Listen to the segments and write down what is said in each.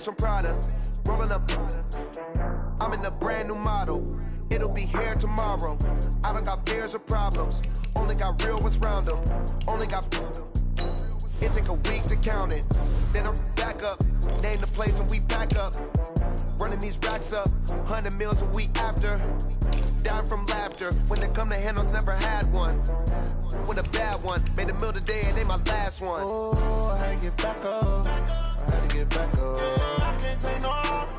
Hermes from Prada, rolling up. I'm in a brand new model. It'll be here tomorrow. I don't got fears or problems. Only got real ones round them. Only got. It take a week to count it. Then I'm back up. Name the place and we back up. Running these racks up. 100 meals a week after. Dying from laughter. When it come to handles, never had one. When a bad one. Made a meal today and ain't my last one. Oh, I had to get back up. I had to get back up. I can't take no loss.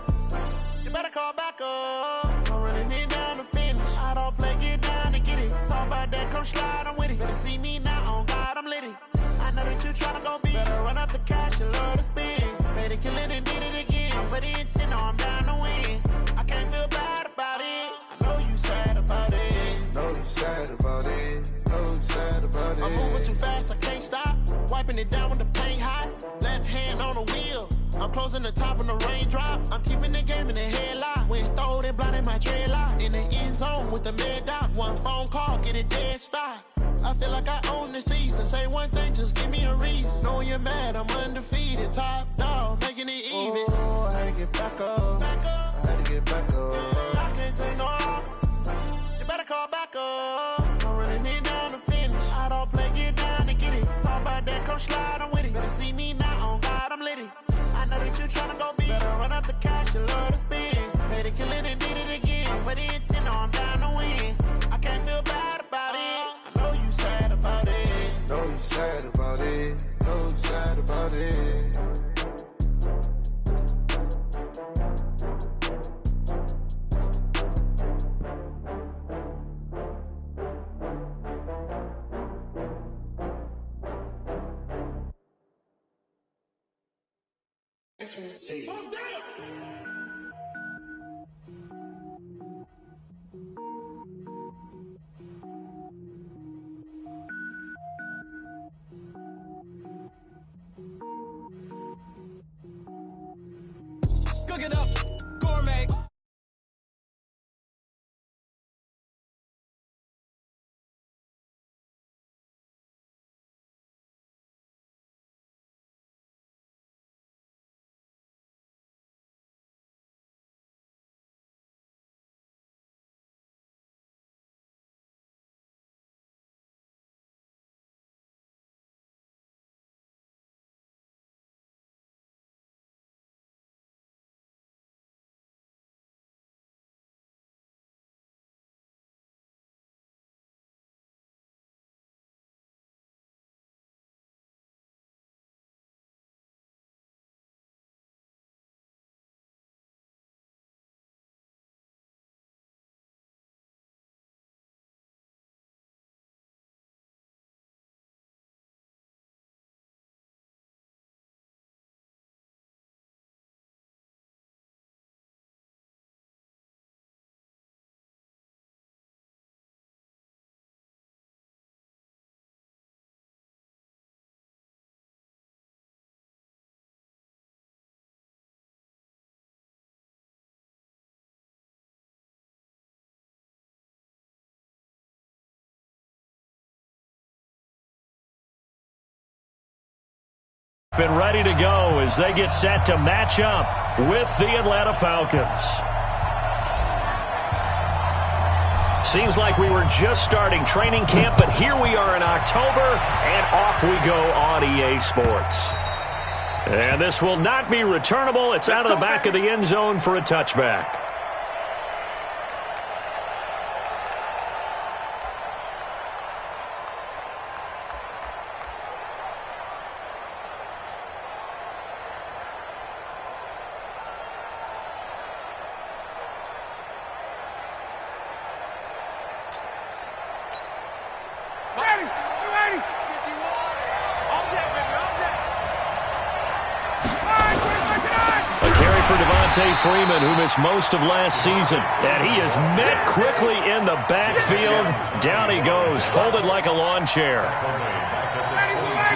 You better call back up. I'm running it down to finish. I don't play, get down to get it. Talk about that, come slide, I'm with it. Better see me now, on God, I'm litty. I know that you tryna go big. Better run up the cash, you love to spend. Better kill it and did it again. But the intent, no, I'm down to win. I can't feel bad about it. I know you sad about it. Know you sad about it. Know you sad about it. I'm moving too fast, I can't stop. Wiping it down with the paint hot. Left hand on the wheel. I'm closing the top on the raindrop. I'm keeping the game in the headlock. When throwed and blinded my dreadlock. In the end zone with the mad dot. One phone call, get it dead stop. I feel like I own the season. Say one thing, just give me a reason. Knowing you're mad, I'm undefeated. Top dog, making it even. Oh, I had to get back up. I had to get back up. I can't take no loss. You better call back up. I'm running it down to finish. I don't play, get down to get it. Talk about that, come slide, I'm with it. Better see me now, on God, I'm litty. I know that you tryna go big. Better run up the cash, you love to spend. Better kill it and did it again. But the intent, no, I'm down to win. I can't feel bad about it. I know you sad about it. Know you sad about it. Know you sad about it. See. Cook it up, gourmet. Been ready to go as they get set to match up with the Atlanta Falcons. Seems like we were just starting training camp, but here we are in October, and off we go on EA Sports. And this will not be returnable. It's out of the back of the end zone for a touchback. Freeman, who missed most of last season, and he is met quickly in the backfield. Down he goes, folded like a lawn chair.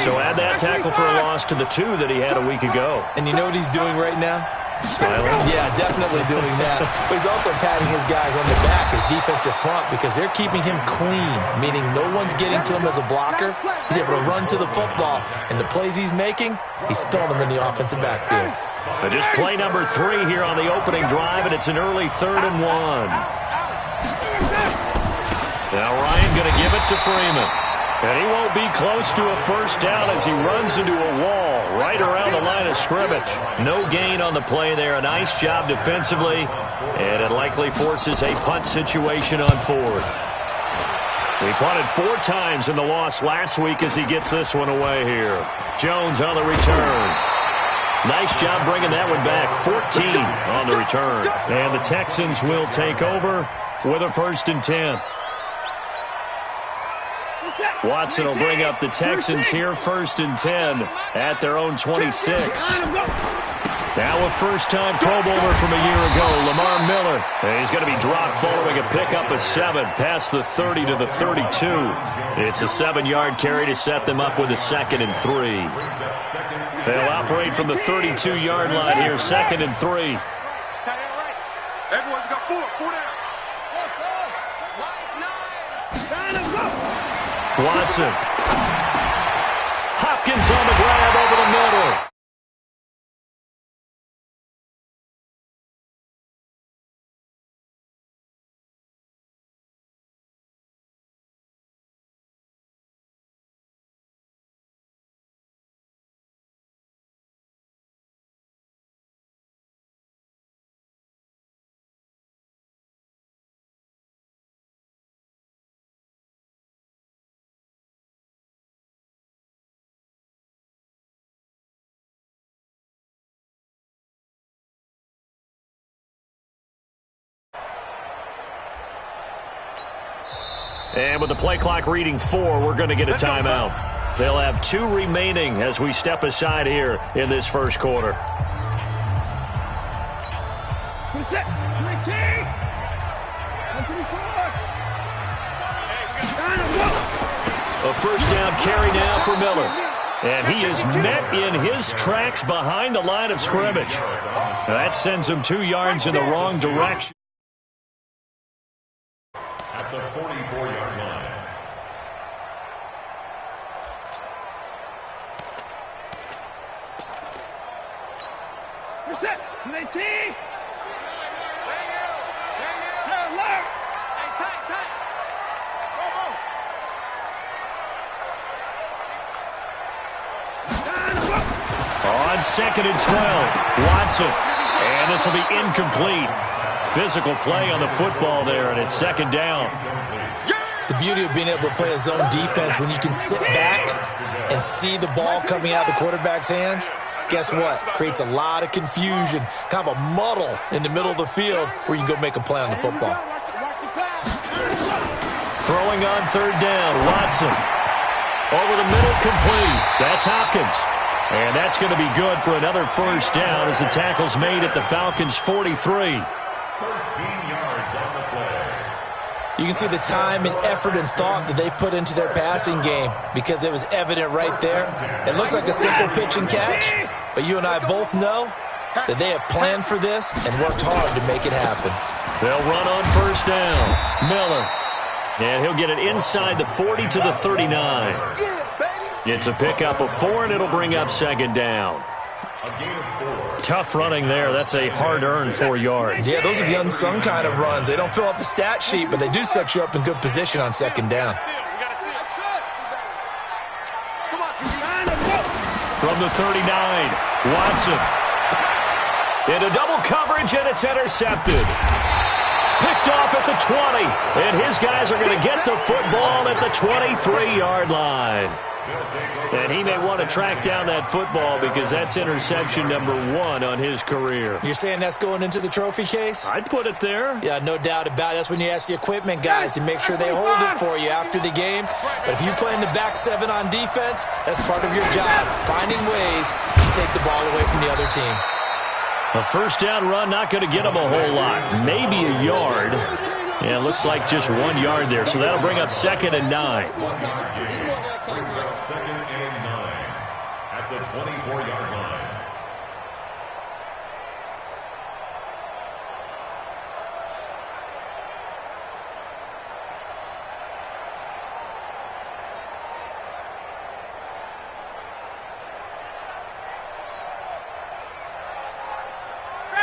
So add that tackle for a loss to the 2 that he had a week ago. And you know what he's doing right now? Smiling? Yeah, definitely doing that. But he's also patting his guys on the back, his defensive front, because they're keeping him clean, meaning no one's getting to him as a blocker. He's able to run to the football, and the plays he's making, he's spilling them in the offensive backfield. Just play number 3 here on the opening drive, and it's an early 3rd and 1. Now Ryan going to give it to Freeman. And he won't be close to a first down as he runs into a wall right around the line of scrimmage. No gain on the play there. A nice job defensively, and it likely forces a punt situation on 4th. He punted 4 times in the loss last week as he gets this one away here. Jones on the return. Nice job bringing that one back. 14 on the return. And the Texans will take over with a 1st and 10. Watson will bring up the Texans here, 1st and 10 at their own 26. Now a first-time Pro Bowler from a year ago, Lamar Miller. And he's going to be dropped following a pickup of 7 past the 30 to the 32. It's a 7-yard carry to set them up with a 2nd and 3. They'll operate from the 32-yard line here, 2nd and 3. Everyone's got 4 down. Watson. Hopkins on the grab over the middle. And with the play clock reading 4, we're going to get a timeout. They'll have 2 remaining as we step aside here in this first quarter. A first down carry now for Miller. And he is met in his tracks behind the line of scrimmage. That sends him 2 yards in the wrong direction. At the 44-yard line. You're set. 19. On 2nd and 12, Watson. And this will be incomplete. Physical play on the football there, and it's 2nd down. The beauty of being able to play a zone defense when you can sit back and see the ball coming out of the quarterback's hands, guess what? Creates a lot of confusion, kind of a muddle in the middle of the field where you can go make a play on the football. Throwing on 3rd down, Watson. Over the middle, complete. That's Hopkins. And that's going to be good for another first down as the tackle's made at the Falcons' 43. 13 yards on the play. You can see the time and effort and thought that they put into their passing game because it was evident right there. It looks like a simple pitch and catch, but you and I both know that they have planned for this and worked hard to make it happen. They'll run on first down. Miller. And he'll get it inside the 40 to the 39. It's a pickup of 4, and it'll bring up 2nd down. Tough running there. That's a hard-earned 4 yards. Yeah, those are the unsung kind of runs. They don't fill up the stat sheet, but they do set you up in good position on 2nd down. From the 39, Watson. Into double coverage, and it's intercepted. Picked off at the 20, and his guys are going to get the football at the 23-yard line. And he may want to track down that football because that's interception number 1 on his career. You're saying that's going into the trophy case? I'd put it there. Yeah, no doubt about it. That's when you ask the equipment guys to make sure they hold it for you after the game. But if you play in the back 7 on defense, that's part of your job, finding ways to take the ball away from the other team. A first down run, not going to get him a whole lot. Maybe a yard. Yeah, it looks like just 1 yard there. So that'll bring up 2nd and 9. Brings up 2nd and 9 at the 24-yard line.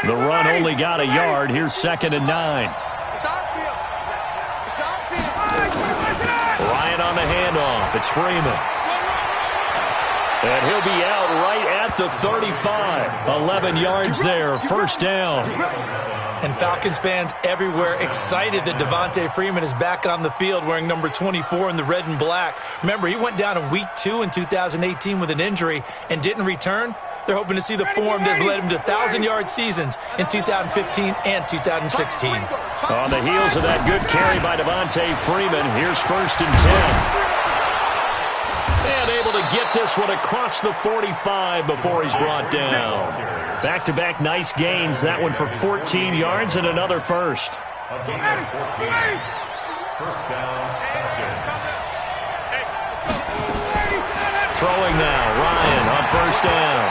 The run only got a yard. Here's 2nd and 9. Ryan on the handoff. It's Freeman. And he'll be out right at the 35. 11 yards there. First down. And Falcons fans everywhere excited that Devontae Freeman is back on the field wearing number 24 in the red and black. Remember, he went down in week 2 in 2018 with an injury and didn't return. They're hoping to see the form that led him to 1,000-yard seasons in 2015 and 2016. On the heels of that good carry by Devontae Freeman, here's 1st and 10. And able to get this one across the 45 before he's brought down. Back-to-back nice gains. That one for 14 yards and another first. First down, Throwing now, Ryan on 1st down.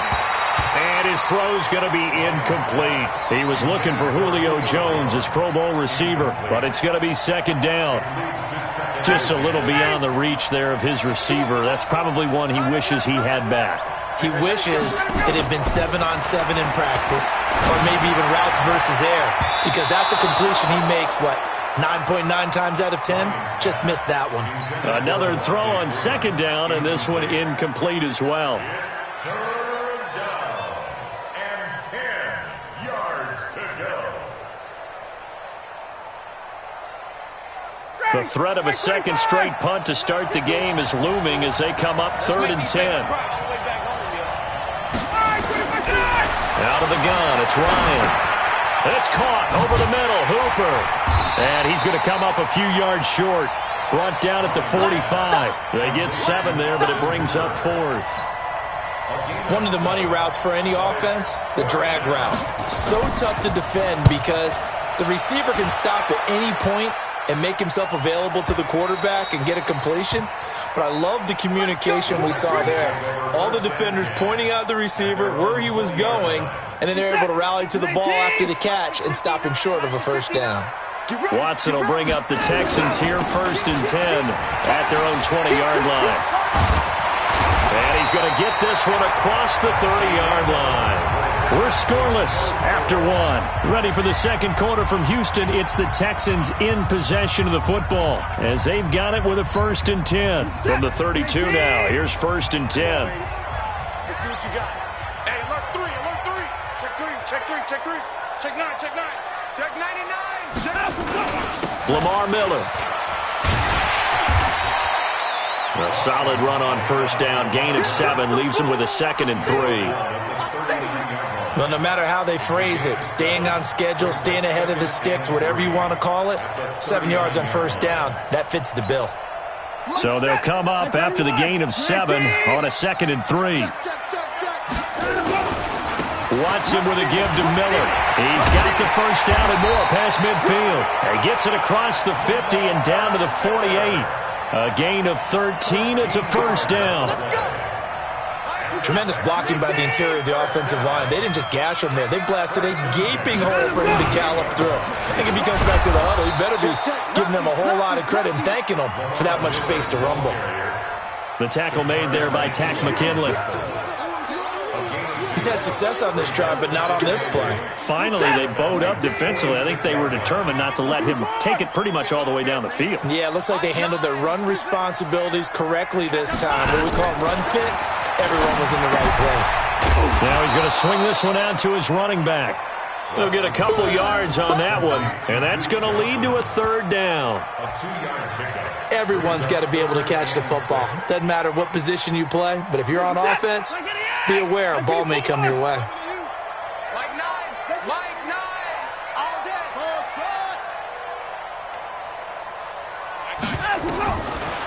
And his throw's going to be incomplete. He was looking for Julio Jones, his Pro Bowl receiver, but it's going to be 2nd down. Just a little beyond the reach there of his receiver. That's probably one he wishes he had back. He wishes it had been 7-on-7 in practice, or maybe even routes versus air, because that's a completion he makes, 9.9 times out of 10? Just missed that one. Another throw on 2nd down, and this one incomplete as well. 3rd down and 10 yards to go. The threat of a second straight punt to start the game is looming as they come up 3rd and 10. Out of the gun, it's Ryan. It's caught over the middle, Hooper. And he's going to come up a few yards short. Brought down at the 45. They get 7 there, but it brings up 4th. One of the money routes for any offense, the drag route. So tough to defend because the receiver can stop at any point and make himself available to the quarterback and get a completion. But I love the communication we saw there. All the defenders pointing out the receiver, where he was going, and then they're able to rally to the ball after the catch and stop him short of a first down. Watson will bring up the Texans here, 1st and 10 at their own 20-yard line. And he's going to get this one across the 30-yard line. We're scoreless after 1. Ready for the second quarter from Houston. It's the Texans in possession of the football as they've got it with a 1st and 10 from the 32 now. Here's 1st and 10. Let's see what you got. Hey, alert 3, alert 3. Check 3, check 3, check 3. Check 9, check 9. Check 99. Check out. Lamar Miller. A solid run on 1st down. Gain of 7 leaves him with a 2nd and 3. Well, no matter how they phrase it, staying on schedule, staying ahead of the sticks, whatever you want to call it, 7 yards on 1st down, that fits the bill. So they'll come up after the gain of 7 on a 2nd and 3. Watson with a give to Miller. He's got the 1st down and more past midfield. He gets it across the 50 and down to the 48. A gain of 13. It's a 1st down. Tremendous blocking by the interior of the offensive line. They didn't just gash him there. They blasted a gaping hole for him to gallop through. I think if he comes back to the huddle, he better be giving them a whole lot of credit and thanking them for that much space to rumble. The tackle made there by Tack McKinley. He's had success on this drive, but not on this play. Finally, they bowed up defensively. I think they were determined not to let him take it pretty much all the way down the field. Yeah, it looks like they handled their run responsibilities correctly this time. What we call them run fits, everyone was in the right place. Now he's going to swing this one out to his running back. He'll get a couple yards on that one, and that's going to lead to a 3rd down. Everyone's got to be able to catch the football. Doesn't matter what position you play, but if you're on offense, be aware a ball may come your way. Like 9, all day.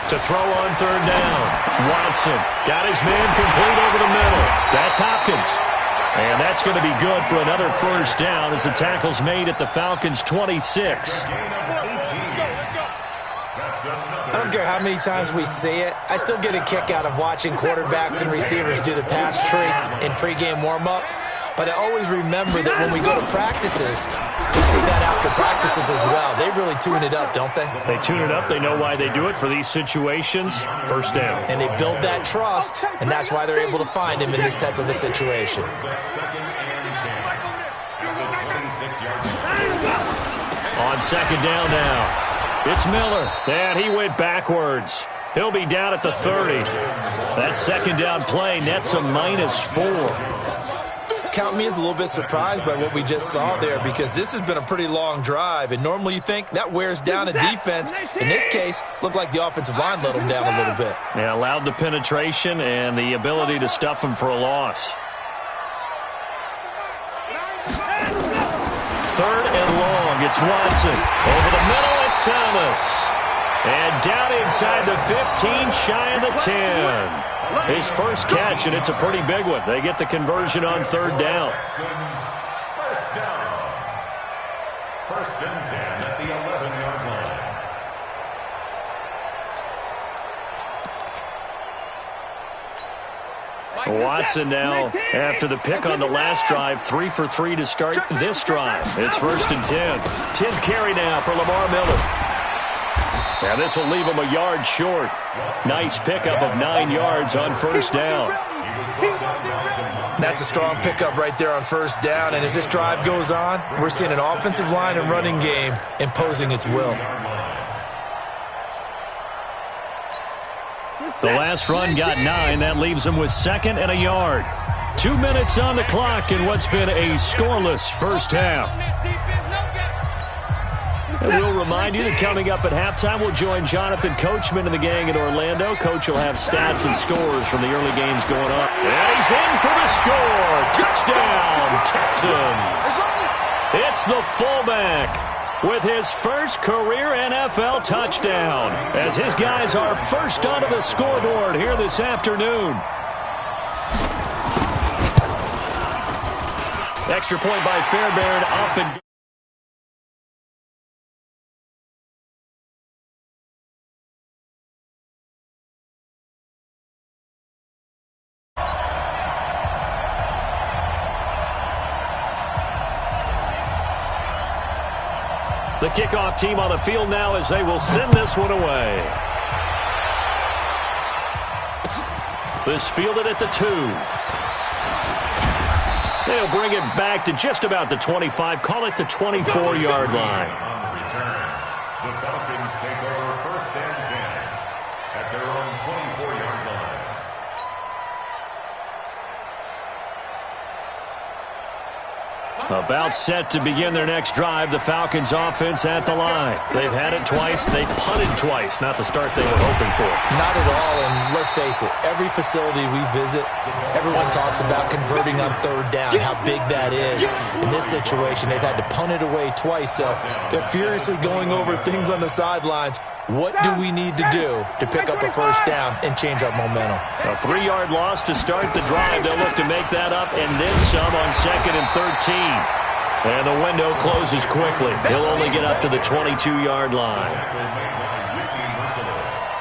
To throw on 3rd down. Watson got his man complete over the middle. That's Hopkins. And that's going to be good for another 1st down as the tackle's made at the Falcons' 26. I don't care how many times we see it. I still get a kick out of watching quarterbacks and receivers do the pass tree in pregame warm-up. But I always remember that when we go to practices, we see that after practices as well. They really tune it up, don't they? They tune it up. They know why they do it for these situations. 1st down. And they build that trust, and that's why they're able to find him in this type of a situation. On second down now, it's Miller, and he went backwards. He'll be down at the 30. That second down play nets a -4. Count me as a little bit surprised by what we just saw there, because this has been a pretty long drive, and normally you think that wears down a defense. In this case, looked like the offensive line let them down a little bit. Yeah, allowed the penetration and the ability to stuff them for a loss. Third and long, it's Watson. Over the middle, it's Thomas. And down inside the 15, shy of the 10. His first catch, and it's a pretty big one. They get the conversion on third down. First down. First and 10 at the 11-yard line. Watson now, after the pick on the last drive, 3 for 3 to start this drive. It's first and 10. 10th carry now for Lamar Miller. Now this will leave him a yard short. Nice pickup of 9 yards on first down. That's a strong pickup right there on first down, and as this drive goes on, we're seeing an offensive line and running game imposing its will. The last run got 9. That leaves him with second and a yard. 2 minutes on the clock in what's been a scoreless first half. And we'll remind you that coming up at halftime, we'll join Jonathan Coachman and the gang in Orlando. Coach will have stats and scores from the early games going on. And he's in for the score. Touchdown, Texans. It's the fullback with his first career NFL touchdown, as his guys are first onto the scoreboard here this afternoon. Extra point by Fairbairn, up and the kickoff team on the field now as they will send this one away. This fielded at the 2. They'll bring it back to just about the 25, call it the 24-yard line. On the return, the Falcons take over first and 10 at their own 24-yard line. About set to begin their next drive, the Falcons offense at the line. They've had it twice. They punted twice. Not the start they were hoping for. Not at all, and let's face it, every facility we visit, everyone talks about converting on third down, how big that is. In this situation, they've had to punt it away twice, so they're furiously going over things on the sidelines. What do we need to do to pick up a first down and change our momentum? A 3-yard loss to start the drive. They'll look to make that up and then some on second and 13. And the window closes quickly. He'll only get up to the 22-yard line.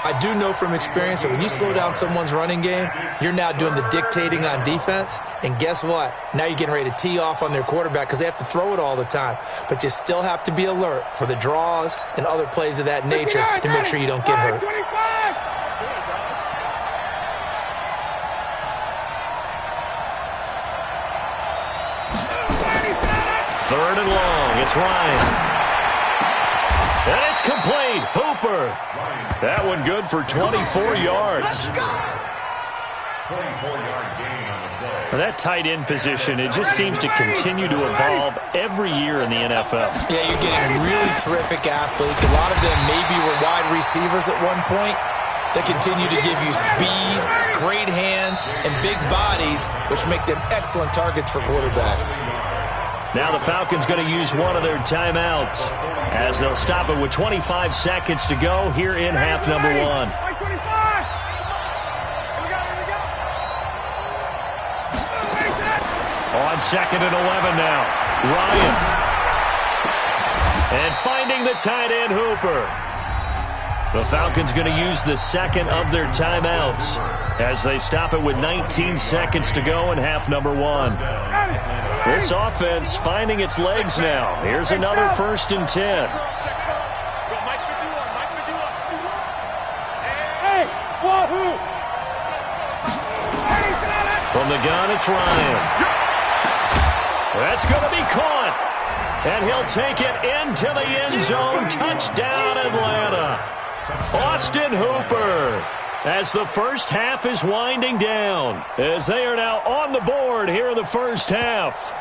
I do know from experience that when you slow down someone's running game, you're now doing the dictating on defense. And guess what? Now you're getting ready to tee off on their quarterback because they have to throw it all the time. But you still have to be alert for the draws and other plays of that nature to make sure you don't get hurt. Third and long. It's Ryan. And it's complete. Hooper. That one good for 24 yards. 24-yard gain on the play. Well, that tight end position, it just seems to continue to evolve every year in the NFL. Yeah, you're getting really terrific athletes. A lot of them maybe were wide receivers at one point. They continue to give you speed, great hands, and big bodies, which make them excellent targets for quarterbacks. Now the Falcons going to use one of their timeouts as they'll stop it with 25 seconds to go here in half number 1. On second and 11 now, Ryan. And finding the tight end, Hooper. The Falcons going to use the second of their timeouts as they stop it with 19 seconds to go in half number 1. This offense finding its legs now. Here's another first and 10. From the gun, it's Ryan. That's going to be caught. And he'll take it into the end zone. Touchdown, Atlanta. Austin Hooper. As the first half is winding down, as they are now on the board here in the first half.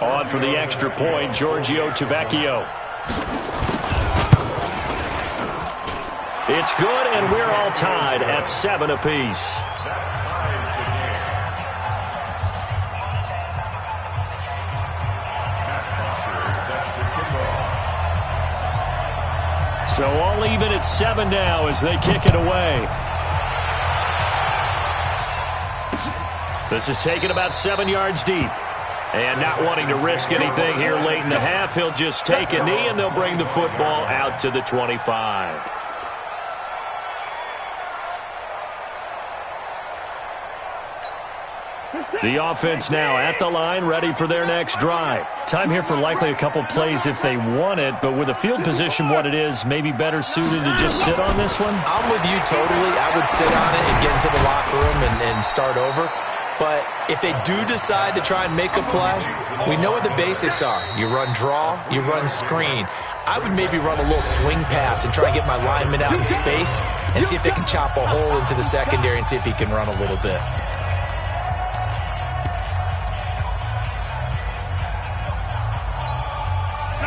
On for the extra point, Giorgio Tavecchio. It's good, and we're all tied at 7 apiece. So all even at 7 now as they kick it away. This is taken about 7 yards deep. And not wanting to risk anything here late in the half, he'll just take a knee and they'll bring the football out to the 25. The offense now at the line, ready for their next drive. Time here for likely a couple plays if they want it, but with the field position what it is, maybe better suited to just sit on this one? I'm with you totally. I would sit on it and get into the locker room and start over. But if they do decide to try and make a play, we know what the basics are. You run draw, you run screen. I would maybe run a little swing pass and try to get my lineman out in space and see if they can chop a hole into the secondary and see if he can run a little bit.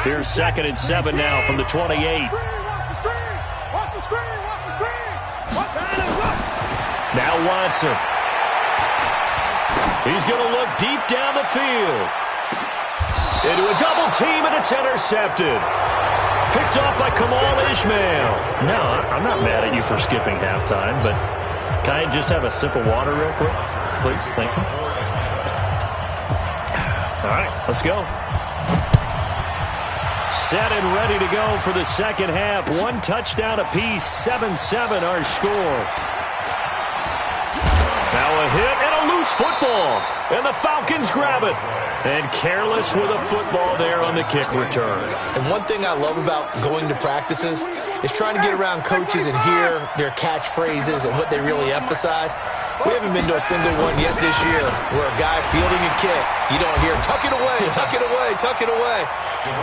Here's 2nd and 7 now from the 28. Now Watson. He's going to look deep down the field. Into a double team, and it's intercepted. Picked off by Kamal Ishmael. No, I'm not mad at you for skipping halftime, but can I just have a sip of water real quick? Please, thank you. All right, let's go. Set and ready to go for the second half. 1 touchdown apiece, 7-7 our score. Now a hit and a loose football. And the Falcons grab it. And careless with a football there on the kick return. And one thing I love about going to practices is trying to get around coaches and hear their catchphrases and what they really emphasize. We haven't been to a single one yet this year where a guy fielding a kick, you don't hear, tuck it away, tuck it away, tuck it away.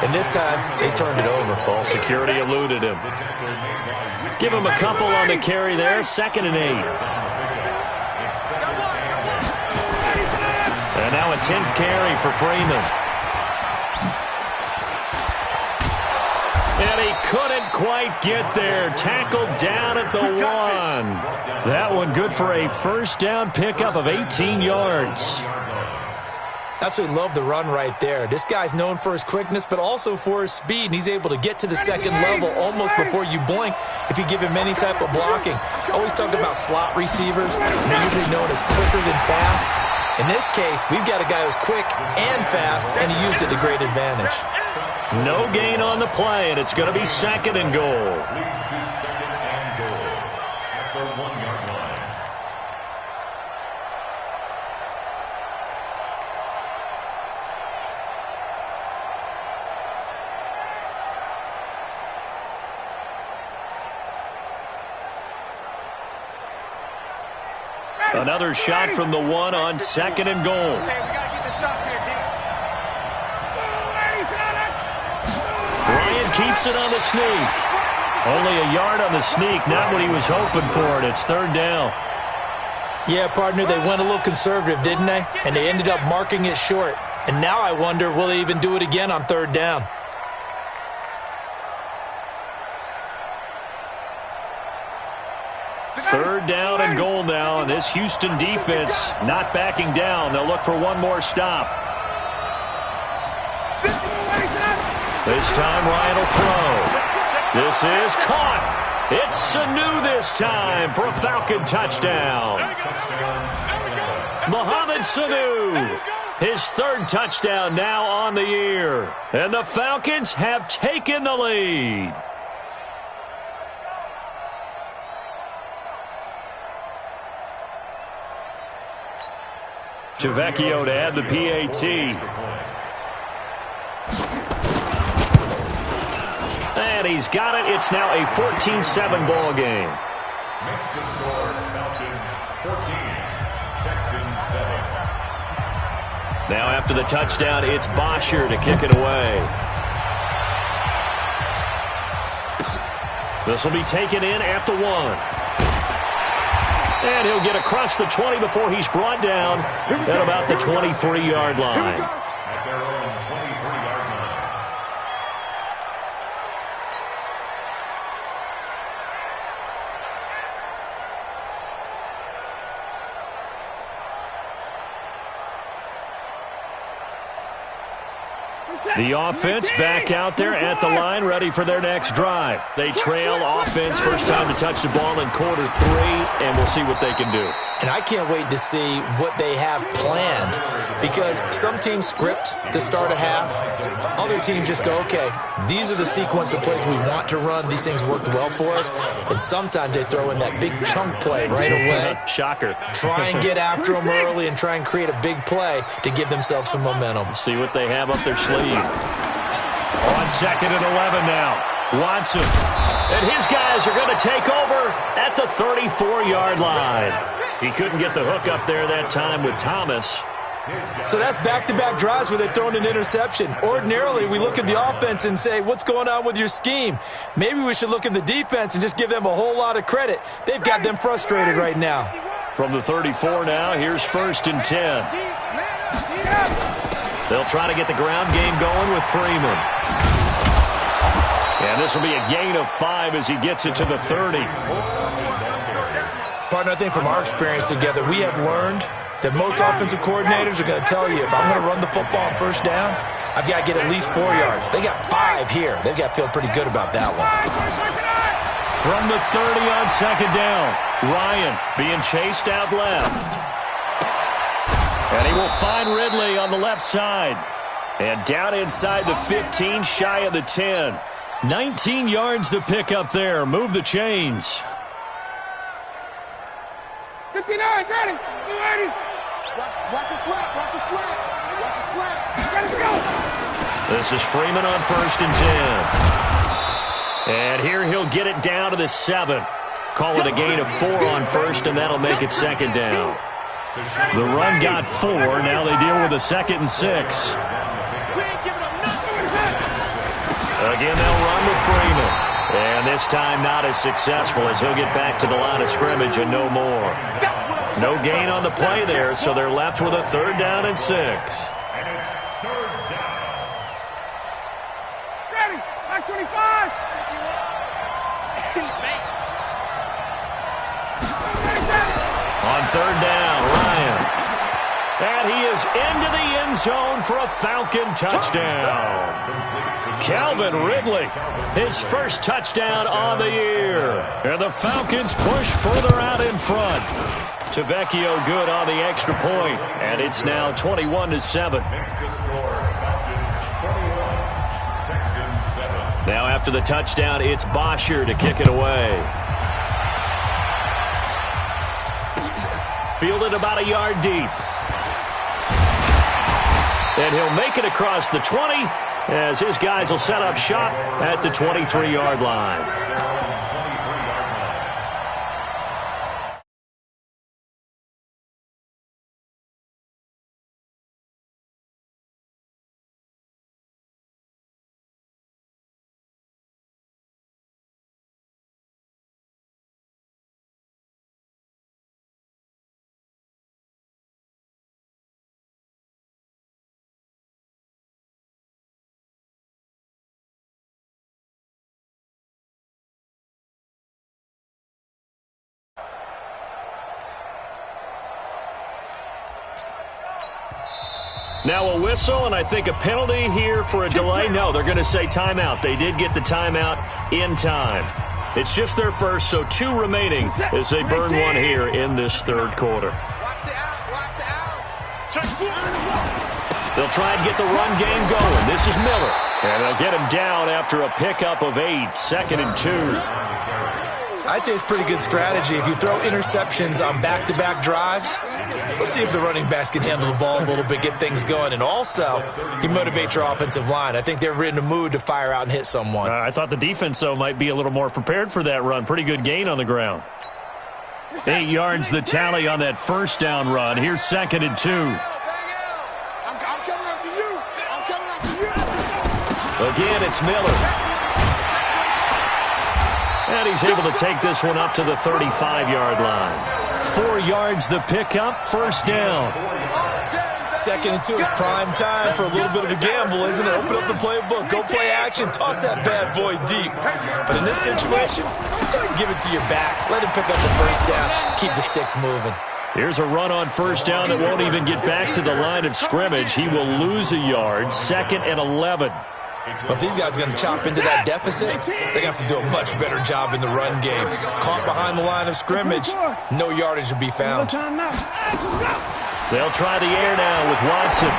And this time, they turned it over. Ball security eluded him. Give him a couple on the carry there, 2nd and 8. And now a 10th carry for Freeman. And he couldn't quite get there. Tackled down at the 1. That one good for a first down pickup of 18 yards. Absolutely love the run right there. This guy's known for his quickness, but also for his speed, and he's able to get to the second level almost before you blink if you give him any type of blocking. Always talk about slot receivers, and they're usually known as quicker than fast. In this case, we've got a guy who's quick and fast, and he used it to great advantage. No gain on the play, and it's going to be 2nd and goal. Leads to 2nd and goal at the 1-yard line. Another shot from the 1 on 2nd and goal. Okay, we got to get this stop here, D. Bryant keeps it on the sneak. Only a yard on the sneak, not what he was hoping for, and it's 3rd down. Yeah, partner, they went a little conservative, didn't they? And they ended up marking it short. And now I wonder, will they even do it again on 3rd down? Third down and goal now, and this Houston defense not backing down. They'll look for one more stop. This time Ryan will throw. This is caught. It's Sanu this time for a Falcon touchdown. Mohamed Sanu, his 3rd touchdown now on the year. And the Falcons have taken the lead. Tavecchio to add the PAT. And he's got it. It's now a 14-7 ball game. Makes the score Falcons 14, Texans Now after the touchdown, it's Bosher to kick it away. This will be taken in at the 1. And he'll get across the 20 before he's brought down at about the 23-yard line. At their own 23-yard line. The offense back out there at the line, ready for their next drive. They trail offense, first time to touch the ball in quarter 3, and we'll see what they can do. And I can't wait to see what they have planned, because some teams script to start a half. Other teams just go, okay, these are the sequence of plays we want to run. These things worked well for us. And sometimes they throw in that big chunk play right away. Shocker. Try and get after them early and try and create a big play to give themselves some momentum. See what they have up their sleeve. On 2nd and 11 now. Watson. And his guys are going to take over at the 34-yard line. He couldn't get the hook up there that time with Thomas. So that's back-to-back drives where they've thrown an interception. Ordinarily, we look at the offense and say, what's going on with your scheme? Maybe we should look at the defense and just give them a whole lot of credit. They've got them frustrated right now. From the 34 now, here's 1st and 10. They'll try to get the ground game going with Freeman. And this will be a gain of 5 as he gets it to the 30. Partner, I think from our experience together, we have learned that most offensive coordinators are going to tell you, if I'm going to run the football on first down, I've got to get at least 4 yards. They got 5 here. They've got to feel pretty good about that one. From the 30 on 2nd down, Ryan being chased out left. And he will find Ridley on the left side. And down inside the 15, shy of the 10. 19 yards to pick up there. Move the chains. 59, ready. Watch the slap. Watch the slap. Ready to go. This is Freeman on 1st and 10. And here he'll get it down to the 7. Call it a gain of 4 on 1st, and that'll make it 2nd down. The run got 4. Now they deal with a 2nd and 6. Again, they'll run with Freeman. And this time not as successful as he'll get back to the line of scrimmage and no more. No gain on the play there, so they're left with a 3rd down and 6. And it's 3rd down. Ready. Back 25. On 3rd down, Ryan. And he is into the end zone for a Falcon touchdown. Calvin Ridley, his first touchdown on the year. And the Falcons push further out in front. Tavecchio good on the extra point, and it's now 21-7. Now after the touchdown, it's Bosher to kick it away. Fielded about a yard deep. And he'll make it across the 20 as his guys will set up shop at the 23-yard line. Now a whistle, and I think a penalty here for a delay. No, they're going to say timeout. They did get the timeout in time. It's just their first, so 2 remaining as they burn 1 here in this 3rd quarter. Watch the out. They'll try and get the run game going. This is Miller. And they'll get him down after a pickup of 8, 2nd and 2. I'd say it's pretty good strategy. If you throw interceptions on back-to-back drives, let's see if the running backs can handle the ball a little bit, get things going. And also, you motivate your offensive line. I think they're in the mood to fire out and hit someone. I thought the defense, though, might be a little more prepared for that run. Pretty good gain on the ground. 8 yards the tally on that first down run. Here's 2nd and 2. Again, it's Miller. And he's able to take this one up to the 35-yard line. 4 yards the pickup, first down. Second and 2 is prime time for a little bit of a gamble, isn't it? Open up the playbook, go play action, toss that bad boy deep. But in this situation, go ahead and give it to your back. Let him pick up the first down, keep the sticks moving. Here's a run on first down that won't even get back to the line of scrimmage. He will lose a yard, 2nd and 11. But these guys are going to chop into that deficit. They're going to have to do a much better job in the run game. Caught behind the line of scrimmage, no yardage will be found. They'll try the air now with Watson.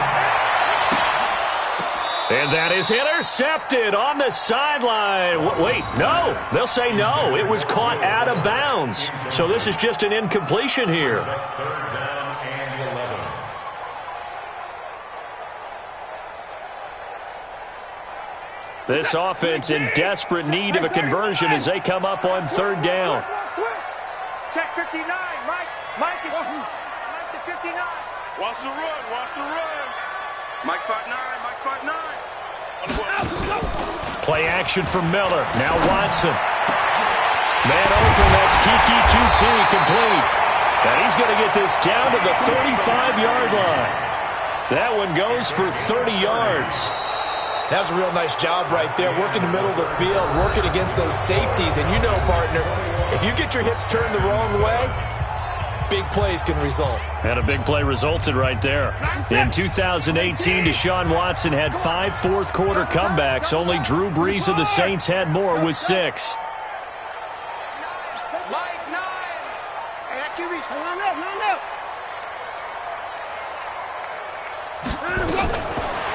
And that is intercepted on the sideline. Wait, no. They'll say no. It was caught out of bounds. So this is just an incompletion here. This offense in desperate need of a conversion as they come up on 3rd down. Check 59, Mike. Mike is the 59. Watch the run, watch the run. Mike spot 9, Mike spot 9. Play action for Miller. Now Watson. Man open, that's Kiki QT complete. And he's going to get this down to the 35-yard line. That one goes for 30 yards. That's a real nice job right there, working the middle of the field, working against those safeties. And you know, partner, if you get your hips turned the wrong way, big plays can result. And a big play resulted right there. In 2018, Deshaun Watson had 5 fourth-quarter comebacks. Only Drew Brees of the Saints had more with 6.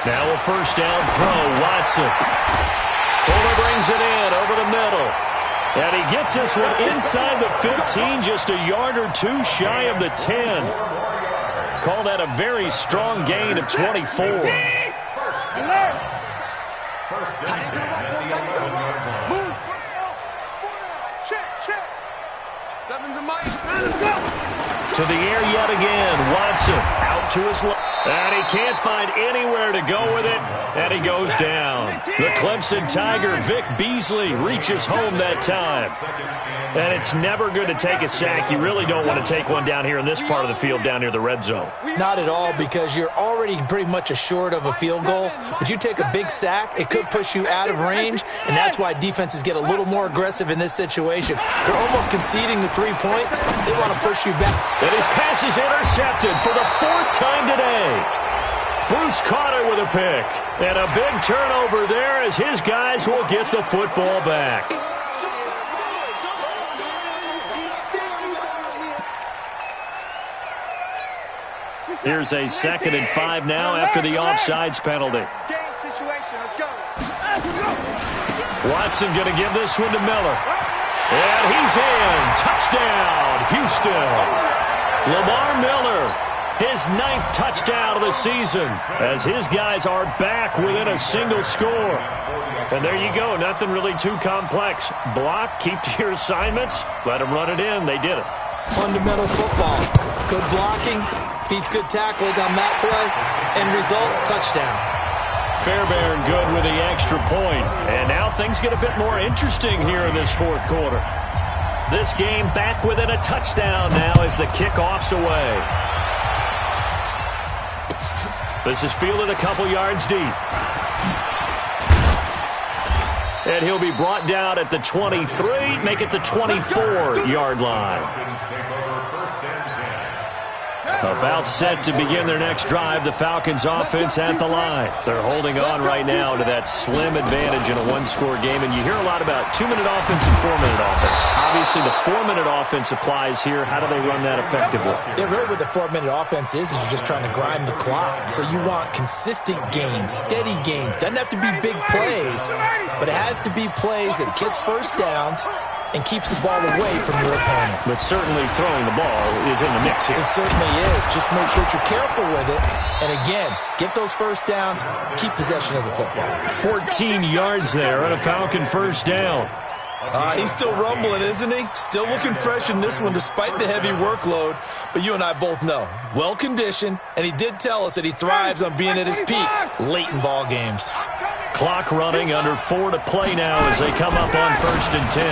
Now a first down throw, Watson. Fuller brings it in over the middle. And he gets this one inside the 15, just a yard or 2 shy of the 10. Call that a very strong gain of 24. First and 10 at the 11-yard line. Check. 7's a Mike. To the air yet again. Watson out to his left. And he can't find anywhere to go with it. And he goes down. The Clemson Tiger, Vic Beasley, reaches home that time. And it's never good to take a sack. You really don't want to take one down here in this part of the field, down near the red zone. Not at all, because you're already pretty much assured of a field goal. But you take a big sack, it could push you out of range. And that's why defenses get a little more aggressive in this situation. They're almost conceding the 3 points. They want to push you back. And his pass is intercepted for the 4th time today. Bruce Carter with a pick. And a big turnover there as his guys will get the football back. Here's a 2nd and 5 now after the offsides penalty. Watson going to give this one to Miller. And he's in. Touchdown, Houston. Lamar Miller, his 9th touchdown of the season, as his guys are back within a single score. And there you go. Nothing really too complex. Block, keep to your assignments, let them run it in. They did it. Fundamental football. Good blocking beats good tackling on that play. End result, touchdown. Fairbairn good with the extra point. And now things get a bit more interesting here in this 4th quarter. This game back within a touchdown now as the kickoff's away. This is fielded a couple yards deep. And he'll be brought down at the 23, make it the 24-yard line. About set to begin their next drive, the Falcons offense at the line. They're holding on right now to that slim advantage in a 1-score game, and you hear a lot about 2-minute offense and 4-minute offense. Obviously, the 4-minute offense applies here. How do they run that effectively? Yeah, really what the 4-minute offense is you're just trying to grind the clock. So you want consistent gains, steady gains. Doesn't have to be big plays, but it has to be plays that gets first downs and keeps the ball away from your opponent. But certainly throwing the ball is in the mix here. It certainly is. Just make sure that you're careful with it. And again, get those first downs, keep possession of the football. 14 yards there on a Falcon first down. He's still rumbling, isn't he? Still looking fresh in this one despite the heavy workload. But you and I both know, well-conditioned, and he did tell us that he thrives on being at his peak late in ball games. Clock running, under 4 to play now as they come up on 1st and 10.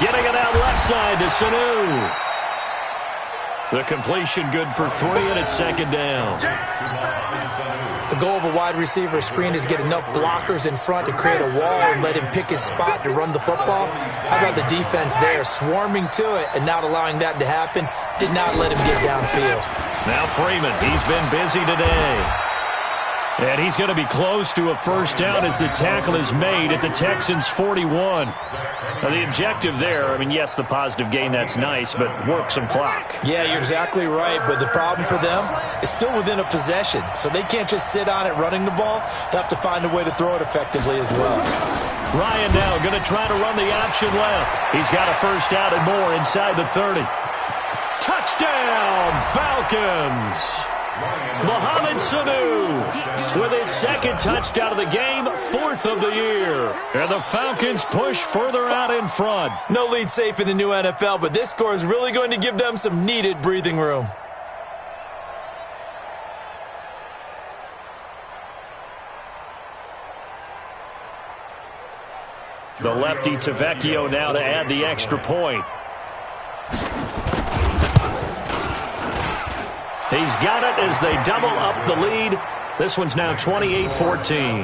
Getting it out left side to Sanu. The completion good for 3, and it's 2nd down. The goal of a wide receiver screen is get enough blockers in front to create a wall and let him pick his spot to run the football. How about the defense there, swarming to it and not allowing that to happen? Did not let him get downfield. Now Freeman, he's been busy today. And he's going to be close to a 1st down as the tackle is made at the Texans' 41. Now, the objective there, I mean, yes, the positive gain, that's nice, but work some clock. Yeah, you're exactly right, but the problem for them is still within a possession, so they can't just sit on it running the ball. They'll have to find a way to throw it effectively as well. Ryan now going to try to run the option left. He's got a 1st down and more inside the 30. Touchdown, Falcons! Mohamed Sanu with his 2nd touchdown of the game, 4th of the year. And the Falcons push further out in front. No lead safe in the new NFL, but this score is really going to give them some needed breathing room. The lefty Tavecchio now to add the extra point. He's got it as they double up the lead. This one's now 28-14.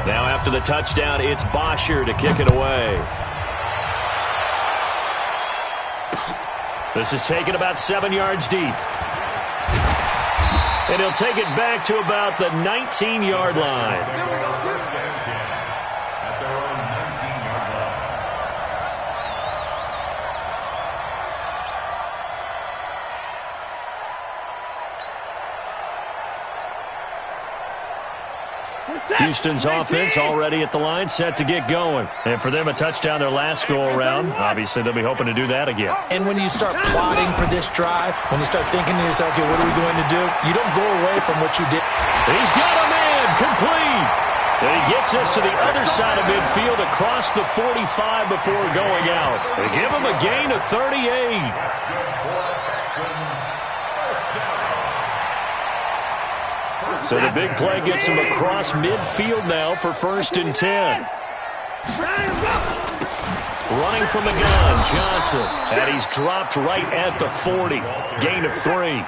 Now after the touchdown, it's Bosher to kick it away. This is taken about 7 yards deep. And he'll take it back to about the 19-yard line. Houston's offense already at the line, set to get going. And for them, a touchdown their last go-around. Obviously, they'll be hoping to do that again. And when you start plotting for this drive, when you start thinking to yourself, okay, what are we going to do? You don't go away from what you did. He's got a man, complete. And he gets us to the other side of midfield across the 45 before going out. They give him a gain of 38. So the big play gets him across midfield now for 1st and 10. Running from the gun, Johnson. And he's dropped right at the 40. Gain of 3.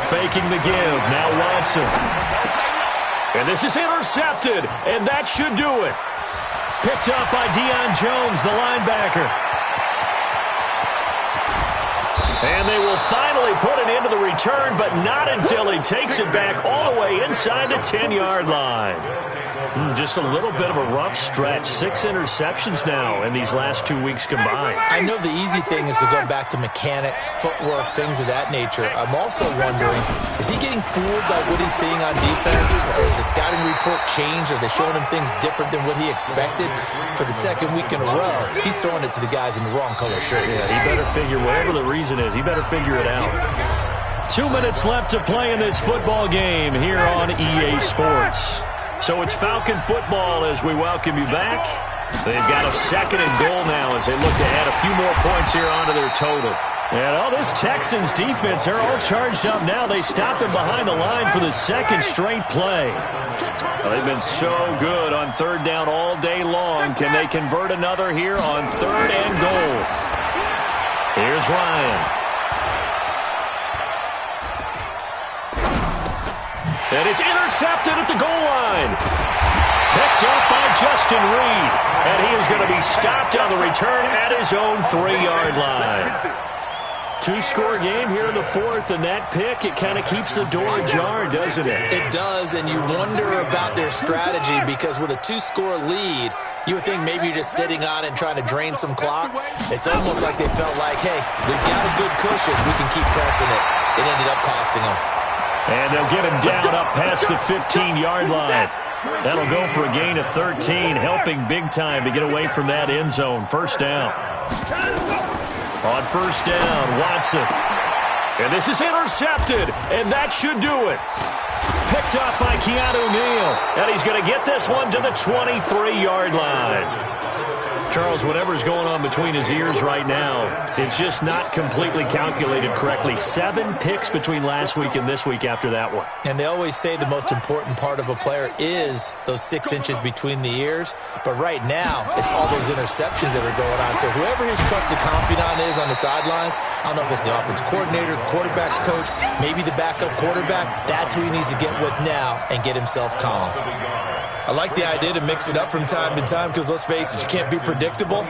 Faking the give. Now Watson. And this is intercepted. And that should do it. Picked up by Deion Jones, the linebacker. And they will finally put it into the return, but not until he takes it back all the way inside the 10-yard line. Just a little bit of a rough stretch. 6 interceptions now in these last 2 weeks combined. I know the easy thing is to go back to mechanics, footwork, things of that nature. I'm also wondering, is he getting fooled by what he's seeing on defense? Has the scouting report changed? Are they showing him things different than what he expected? For the 2nd week in a row, he's throwing it to the guys in the wrong color shirts. Yeah, he better figure, whatever the reason is, he better figure it out. 2 minutes left to play in this football game here on EA Sports. So it's Falcon football as we welcome you back. They've got a 2nd and goal now as they look to add a few more points here onto their total. And all this Texans defense, they're all charged up now. They stopped them behind the line for the 2nd straight play. Well, they've been so good on 3rd down all day long. Can they convert another here on 3rd and goal? Here's Ryan. And it's intercepted at the goal line. Picked up by Justin Reed. And he is going to be stopped on the return at his own 3-yard line. 2-score game here in the 4th, and that pick, it kind of keeps the door ajar, doesn't it? It does, and you wonder about their strategy because with a 2-score lead, you would think maybe you're just sitting on it and trying to drain some clock. It's almost like they felt like, hey, we've got a good cushion. We can keep pressing it. It ended up costing them. And they'll get him down up past the 15-yard line. That'll go for a gain of 13, helping big time to get away from that end zone. 1st down. On first down, Watson. And this is intercepted, and that should do it. Picked up by Keanu Neal, and he's going to get this one to the 23-yard line. Charles, whatever's going on between his ears right now, it's just not completely calculated correctly. 7 picks between last week and this week after that one. And they always say the most important part of a player is those 6 inches between the ears. But right now, it's all those interceptions that are going on. So whoever his trusted confidant is on the sidelines, I don't know if it's the offense coordinator, the quarterback's coach, maybe the backup quarterback, that's who he needs to get with now and get himself calm. I like the idea to mix it up from time to time because, let's face it, you can't be predictable.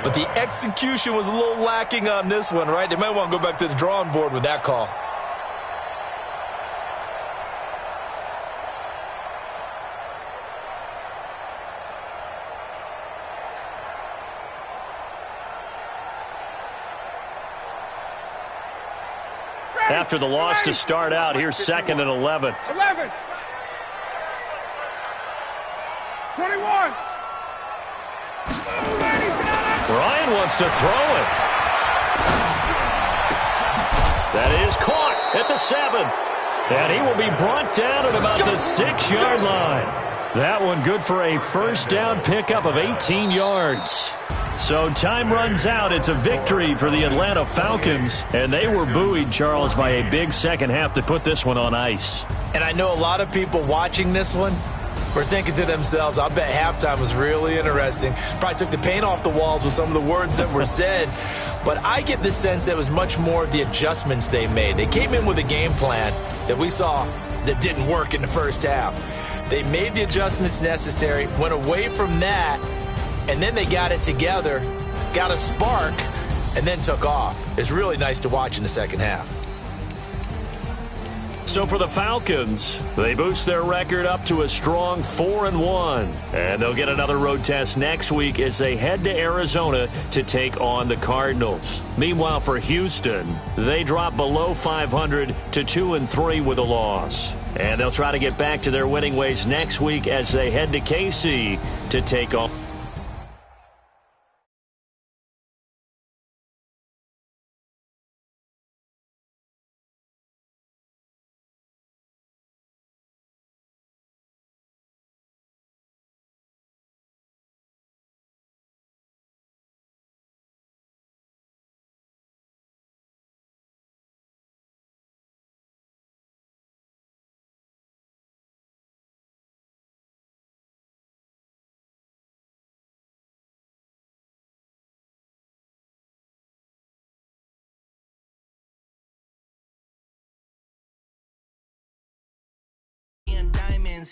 But the execution was a little lacking on this one, right? They might want to go back to the drawing board with that call. After the loss to start out, here's 2nd and 11. 11. 21. Ryan wants to throw it. That is caught at the 7. And he will be brought down at about the 6-yard line. That one good for a first down pickup of 18 yards. So time runs out. It's a victory for the Atlanta Falcons. And they were buoyed, Charles, by a big second half to put this one on ice. And I know a lot of people watching this one were thinking to themselves, I bet halftime was really interesting. Probably took the paint off the walls with some of the words that were said. But I get the sense that it was much more of the adjustments they made. They came in with a game plan that we saw that didn't work in the first half. They made the adjustments necessary, went away from that, and then they got it together, got a spark, and then took off. It's really nice to watch in the second half. So for the Falcons, they boost their record up to a strong 4-1. And they'll get another road test next week as they head to Arizona to take on the Cardinals. Meanwhile, for Houston, they drop below 500 to 2-3 with a loss. And they'll try to get back to their winning ways next week as they head to KC to take on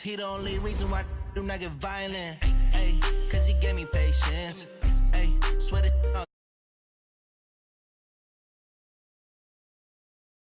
He the only reason why I do not get violent. Ay, cause he gave me patience. Ay, swear to